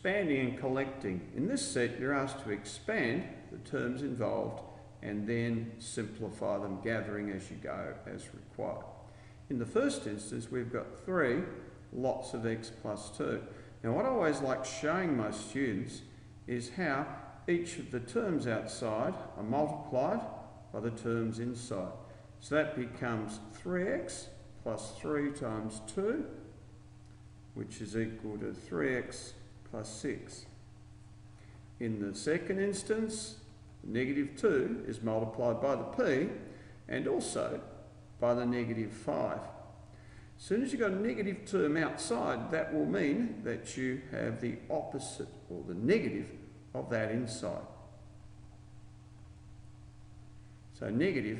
expanding and collecting. In this set, you're asked to expand the terms involved and then simplify them, gathering as you go as required. In the first instance, we've got 3 lots of x plus 2. Now, what I always like showing my students is how each of the terms outside are multiplied by the terms inside. So that becomes 3x plus 3 times 2, which is equal to 3x plus 6. In the second instance, negative 2 is multiplied by the p and also by the negative 5. As soon as you've got a negative term outside, that will mean that you have the opposite or the negative of that inside. So negative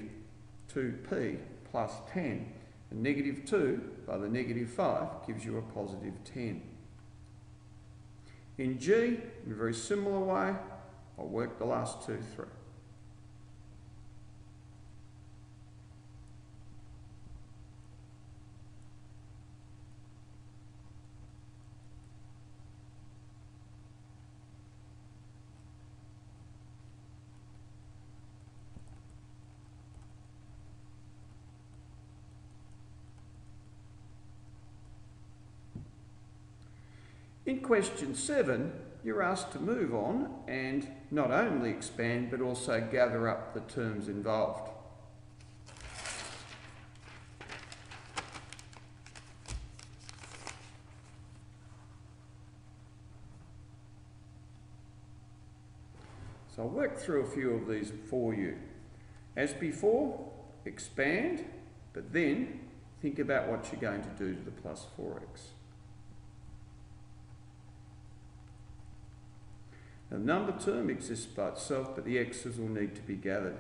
2p plus 10, and negative 2 by the negative 5 gives you a positive 10. In G, in a very similar way, I'll work the last 2 through. In question 7, you're asked to move on and not only expand but also gather up the terms involved. So I'll work through a few of these for you. As before, expand, but then think about what you're going to do to the plus 4x. Now, the number term exists by itself, but the x's will need to be gathered.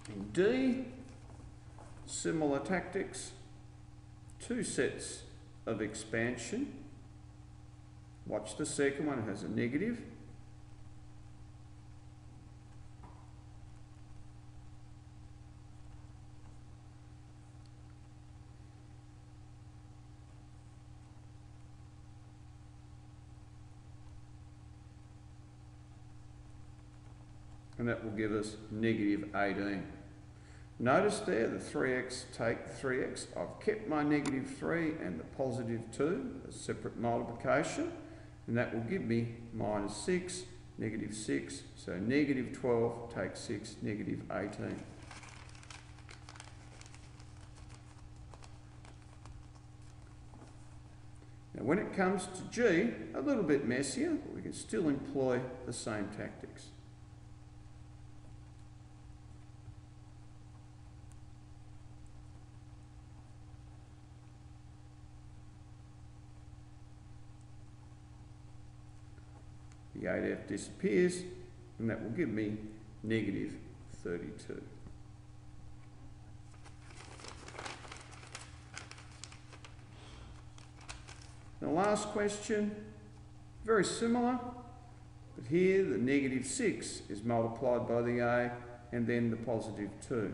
In D, similar tactics, 2 sets of expansion. Watch the second one, it has a negative. And that will give us negative 18. Notice there the 3x take 3x. I've kept my negative 3 and the positive 2 as separate multiplication, and that will give me minus 6, negative 6, so negative 12 takes 6, negative 18. Now when it comes to G, a little bit messier, but we can still employ the same tactics. The 8f disappears, and that will give me negative 32. The last question, very similar, but here the negative 6 is multiplied by the a and then the positive 2.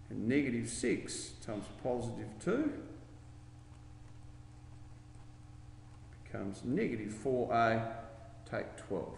And negative 6 times positive 2 becomes negative 4a, take 12.